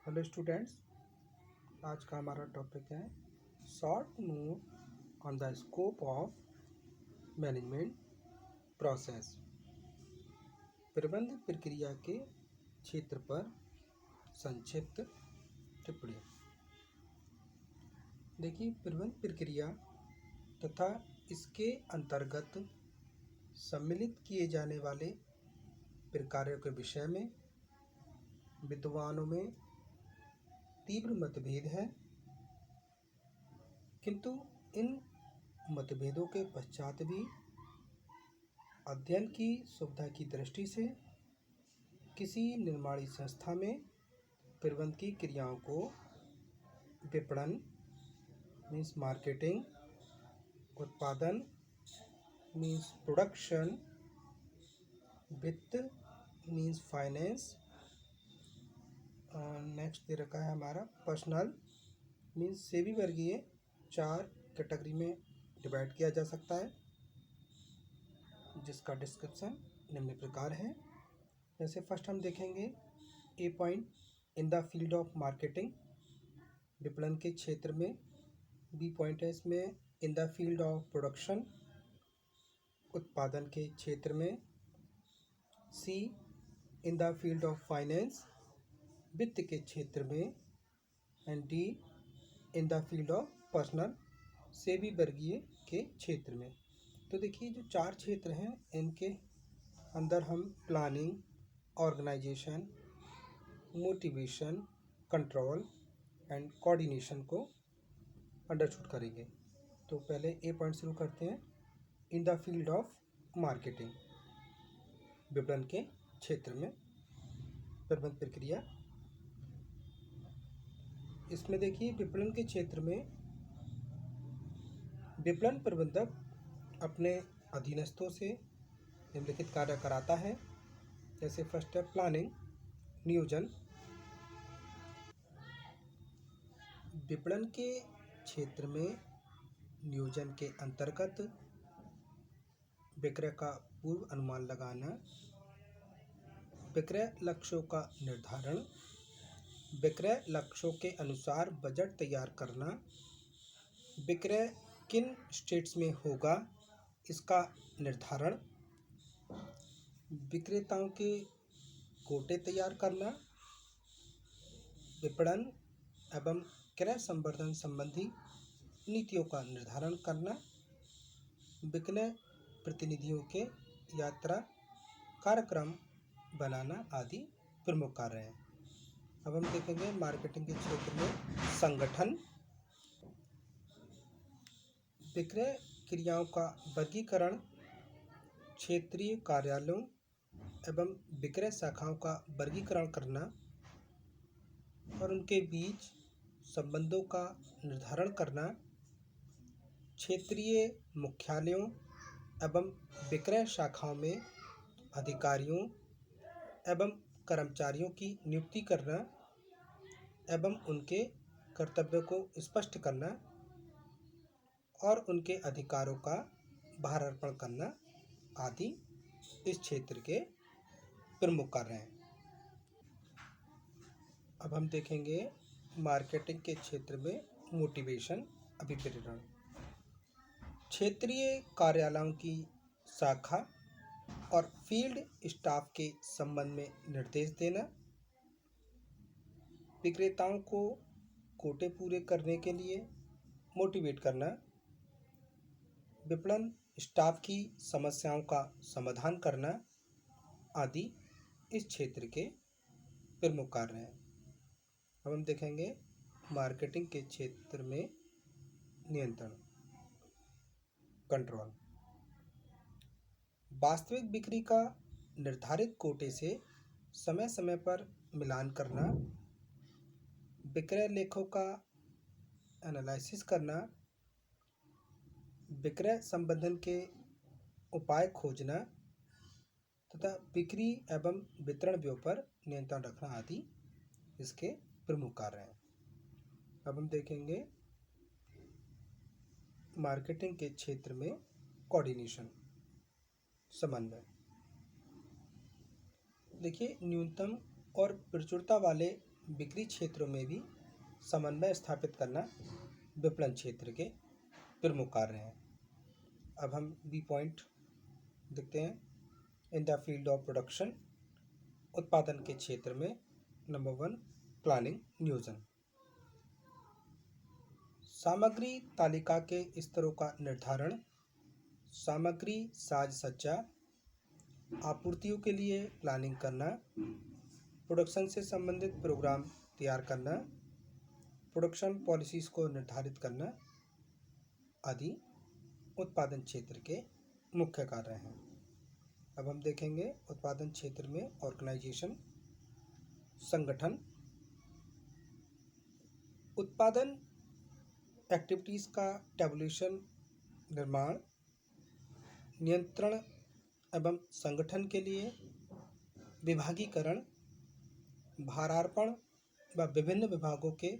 Hello students, आज का हमारा टॉपिक है short note on the scope of management process. प्रबंध प्रक्रिया के क्षेत्र पर संक्षिप्त टिप्पणी। देखिए, प्रबंध प्रक्रिया तथा इसके अंतर्गत सम्मिलित किए जाने वाले प्रकारों के विषय में विद्वानों में तीव्र मतभेद है, किंतु इन मतभेदों के पश्चात भी अध्ययन की सुविधा की दृष्टि से किसी निर्माणी संस्था में प्रबंध की क्रियाओं को विपणन मीन्स मार्केटिंग, उत्पादन मीन्स प्रोडक्शन, वित्त मीन्स फाइनेंस, नेक्स्ट दे रखा है हमारा पर्सनल मीन्स सेवी वर्गीय 4 कैटेगरी में डिवाइड किया जा सकता है, जिसका डिस्क्रिप्शन निम्न प्रकार है। जैसे फर्स्ट हम देखेंगे A point in the field of marketing, विपणन के क्षेत्र में। बी पॉइंट है इसमें in the field of production, उत्पादन के क्षेत्र में। C in the field of finance, वित्त के क्षेत्र में। And D in the field of personnel, सेवी वर्गीय के क्षेत्र में। तो देखिए, जो 4 क्षेत्र हैं इनके अंदर हम planning, organisation, motivation, control and coordination को अंडरस्टूड करेंगे। तो पहले ए पॉइंट शुरू करते हैं। In the field of marketing, विपणन के क्षेत्र में प्रबंध प्रक्रिया। इसमें देखिए, विपणन के क्षेत्र में विपणन प्रबंधक अपने अधीनस्थों से निम्नलिखित कार्य कराता है। जैसे फर्स्ट है प्लानिंग, नियोजन। विपणन के क्षेत्र में नियोजन के अंतर्गत विक्रय का पूर्व अनुमान लगाना, विक्रय लक्ष्यों का निर्धारण, विक्रय लक्ष्यों के अनुसार बजट तैयार करना, विक्रय किन स्टेट्स में होगा इसका निर्धारण, विक्रेताओं के कोटे तैयार करना, विपणन एवं क्रय संवर्धन संबंधी नीतियों का निर्धारण करना, विक्रय प्रतिनिधियों के यात्रा कार्यक्रम बनाना आदि प्रमुख कार्य हैं। अब हम देखेंगे मार्केटिंग के क्षेत्र में संगठन, विक्रय क्रियाओं का वर्गीकरण, क्षेत्रीय कार्यालयों एवं विक्रय शाखाओं का वर्गीकरण करना और उनके बीच संबंधों का निर्धारण करना, क्षेत्रीय मुख्यालयों एवं विक्रय शाखाओं में अधिकारियों एवं कर्मचारियों की नियुक्ति करना एवं उनके कर्तव्यों को स्पष्ट करना और उनके अधिकारों का भारार्पण करना आदि इस क्षेत्र के प्रमुख कार्य हैं। अब हम देखेंगे मार्केटिंग के क्षेत्र में मोटिवेशन, अभिप्रेरण। क्षेत्रीय कार्यालयों की शाखा और फील्ड स्टाफ के संबंध में निर्देश देना, विक्रेताओं को कोटे पूरे करने के लिए मोटिवेट करना, विपणन स्टाफ की समस्याओं का समाधान करना आदि इस क्षेत्र के प्रमुख कार्य हैं। अब हम देखेंगे मार्केटिंग के क्षेत्र में नियंत्रण, कंट्रोल। वास्तविक बिक्री का निर्धारित कोटे से समय समय पर मिलान करना, विक्रय लेखों का एनालिसिस करना, विक्रय संवर्धन के उपाय खोजना तथा बिक्री एवं वितरण व्यय पर नियंत्रण रखना आदि इसके प्रमुख कार्य हैं। अब हम देखेंगे मार्केटिंग के क्षेत्र में कोऑर्डिनेशन, समन्वय। देखिए, न्यूनतम और प्रचुरता वाले बिक्री क्षेत्रों में भी समन्वय स्थापित करना विपणन क्षेत्र के प्रमुख कार्य हैं। अब हम बी पॉइंट देखते हैं। In the field of production, उत्पादन के क्षेत्र में नंबर 1 प्लानिंग नियोजन। सामग्री तालिका के स्तरों का निर्धारण, सामग्री साज सज्जा, आपूर्तियों के लिए प्लानिंग करना, प्रोडक्शन से संबंधित प्रोग्राम तैयार करना, प्रोडक्शन पॉलिसीज को निर्धारित करना आदि उत्पादन क्षेत्र के मुख्य कार्य हैं। अब हम देखेंगे उत्पादन क्षेत्र में ऑर्गेनाइजेशन, संगठन। उत्पादन एक्टिविटीज़ का टेबुलेशन, निर्माण, नियंत्रण एवं संगठन के लिए विभागीकरण, भारार्पण व विभिन्न विभागों के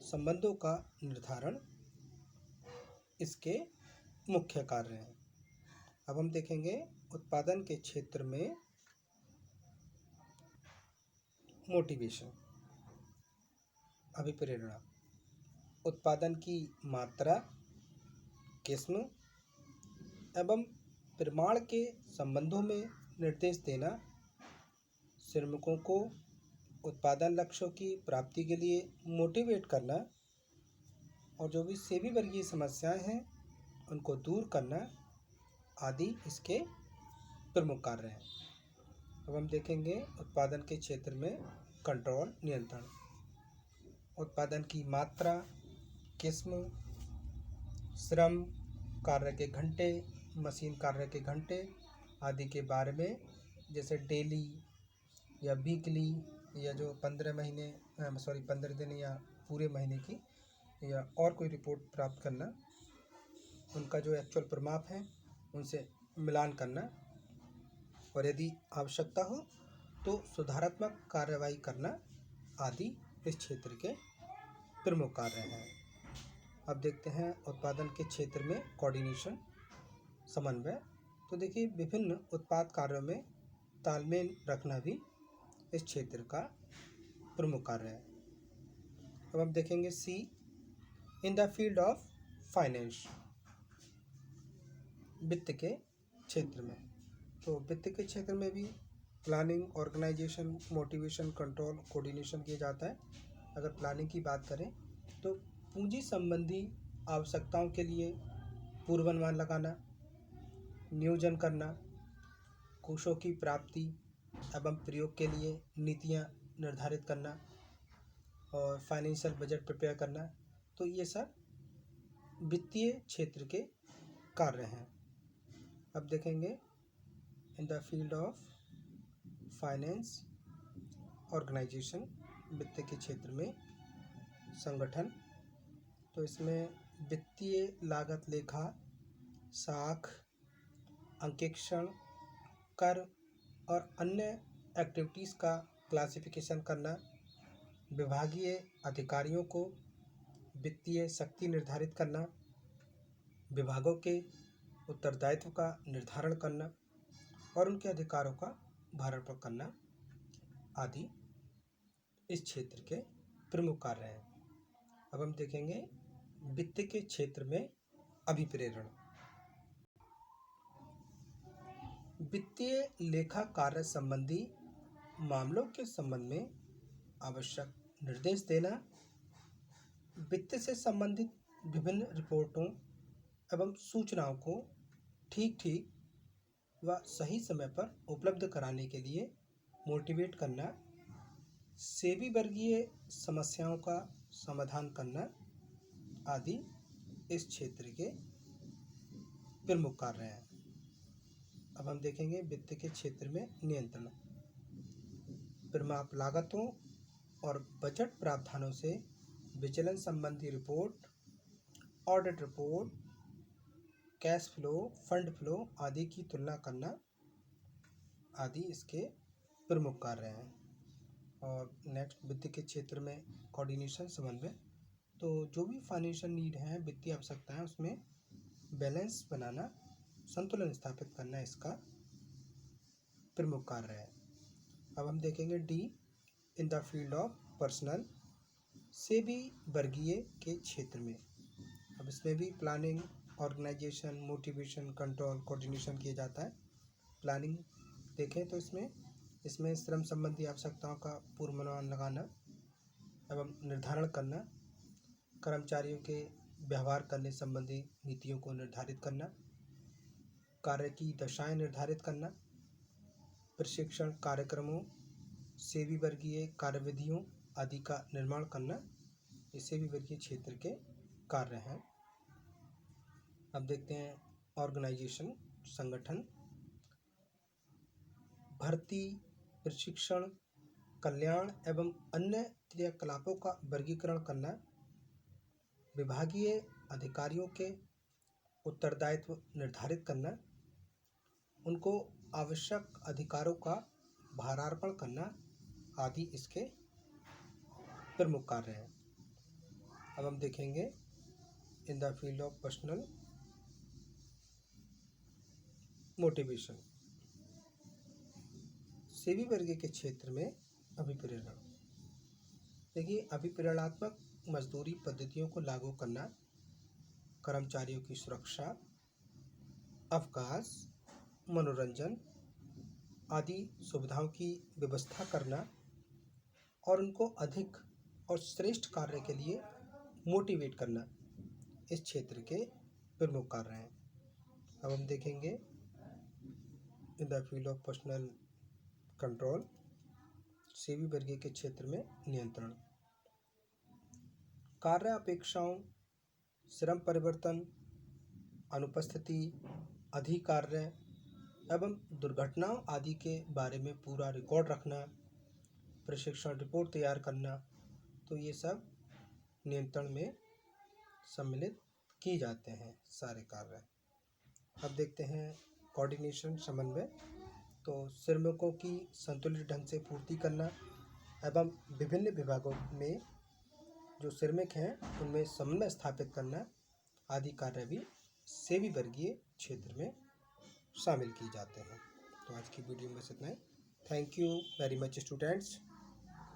संबंधों का निर्धारण इसके मुख्य कार्य हैं। अब हम देखेंगे उत्पादन के क्षेत्र में मोटिवेशन, अभिप्रेरणा, उत्पादन की मात्रा, किस्म एवं परिमाण के संबंधों में निर्देश देना, श्रमिकों को उत्पादन लक्ष्यों की प्राप्ति के लिए मोटिवेट करना और जो भी सेवी वर्गीय समस्याएं हैं उनको दूर करना आदि इसके प्रमुख कार्य हैं। अब हम देखेंगे उत्पादन के क्षेत्र में कंट्रोल, नियंत्रण, उत्पादन की मात्रा, किस्म, श्रम, कार्य के घंटे, मशीन कार्य के घंटे आदि के बारे में, जैसे डेली या वीकली या जो 15 दिन या पूरे महीने की या और कोई रिपोर्ट प्राप्त करना, उनका जो एक्चुअल परिमाप है उनसे मिलान करना और यदि आवश्यकता हो तो सुधारात्मक कार्रवाई करना आदि इस क्षेत्र के प्रमुख कार्य हैं। अब देखते हैं उत्पादन के क्षेत्र में कोऑर्डिनेशन, समन्वय। तो देखिए विभिन्न उत्पाद कार्यों में तालमेल रखना भी इस क्षेत्र का प्रमुख कार्य है। अब हम देखेंगे C, in the field of finance, वित्त के क्षेत्र में। तो वित्त के क्षेत्र में भी planning, organisation, motivation, control, coordination किया जाता है। अगर प्लानिंग की बात करें तो पूंजी संबंधी आवश्यकताओं के लिए पूर्वानुमान लगाना, नियोजन करना, कोषों की प्राप्ति एवं प्रयोग के लिए नीतियां निर्धारित करना और फाइनेंशियल बजट प्रिपेयर करना, तो ये सब वित्तीय क्षेत्र के कार्य हैं। अब देखेंगे in the field of finance, organisation, वित्त के क्षेत्र में संगठन। तो इसमें वित्तीय लागत लेखा, साख, अंकेक्षण, कर और अन्य एक्टिविटीज़ का क्लासिफिकेशन करना, विभागीय अधिकारियों को वित्तीय शक्ति निर्धारित करना, विभागों के उत्तरदायित्व का निर्धारण करना और उनके अधिकारों का भारण करना आदि इस क्षेत्र के प्रमुख कार्य हैं। अब हम देखेंगे वित्त के क्षेत्र में अभिप्रेरण। वित्तीय लेखा कार्य संबंधी मामलों के संबंध में आवश्यक निर्देश देना, वित्त से संबंधित विभिन्न रिपोर्टों एवं सूचनाओं को ठीक व सही समय पर उपलब्ध कराने के लिए मोटिवेट करना, सेवी वर्गीय समस्याओं का समाधान करना आदि इस क्षेत्र के प्रमुख कार्य हैं। अब हम देखेंगे वित्त के क्षेत्र में नियंत्रण, परिमाप लागतों और बजट प्रावधानों से विचलन संबंधी report, audit report, cash flow, fund flow आदि की तुलना करना आदि इसके प्रमुख कार्य हैं। और नेक्स्ट वित्त के क्षेत्र में कोऑर्डिनेशन, समन्वय। तो जो भी फाइनेंशियल नीड है, वित्तीय आवश्यकता है, उसमें बैलेंस बनाना, संतुलन स्थापित करना इसका प्रमुख कार्य है। अब हम देखेंगे D, in the field of personal सेबी वर्गीय के क्षेत्र में। अब इसमें भी planning, organisation, motivation, control, coordination किया जाता है। प्लानिंग देखें तो इसमें श्रम संबंधी आवश्यकताओं का पूर्वानुमान लगाना एवं निर्धारण करना, कर्मचारियों के व्यवहार करने संबंधी नीतियों को निर्धारित करना, कार्य की दशाएं निर्धारित करना, प्रशिक्षण कार्यक्रमों, सेबी वर्गीय कार्यविधियों आदि का निर्माण करना, ये सेबी वर्गीय क्षेत्र के कार्य हैं। अब देखते हैं ऑर्गेनाइजेशन, संगठन, भर्ती, प्रशिक्षण, कल्याण एवं अन्य क्रियाकलापों का वर्गीकरण करना, विभागीय अधिकारियों के उत्तरदायित्व निर्धारित करना, उनको आवश्यक अधिकारों का भारार्पण करना आदि इसके प्रमुख कार्य हैं। अब हम देखेंगे in the field of personal motivation, SEBI वर्गीय के क्षेत्र में अभिप्रेरण। देखिए, अभिप्रेरणात्मक मजदूरी पद्धतियों को लागू करना, कर्मचारियों की सुरक्षा, अवकाश, मनोरंजन आदि सुविधाओं की व्यवस्था करना और उनको अधिक और श्रेष्ठ कार्य के लिए मोटिवेट करना इस क्षेत्र के प्रमुख कार्य हैं। अब हम देखेंगे in the field of personal control, SEBI वर्गीय के क्षेत्र में नियंत्रण, कार्य अपेक्षाओं, श्रम परिवर्तन, अनुपस्थिति, अधिकार्य एवं दुर्घटनाओं आदि के बारे में पूरा रिकॉर्ड रखना, प्रशिक्षण रिपोर्ट तैयार करना, तो ये सब नियंत्रण में सम्मिलित किए जाते हैं सारे कार्य। अब देखते हैं कोऑर्डिनेशन, समन्वय। तो श्रमिकों की संतुलित ढंग से पूर्ति करना एवं विभिन्न विभागों में जो श्रमिक हैं उनमें समन्वय स्थापित करना आदि कार्य भी सेबी वर्गीय क्षेत्र में शामिल किए जाते हैं। तो आज की वीडियो में बस इतना ही। Thank you very much students.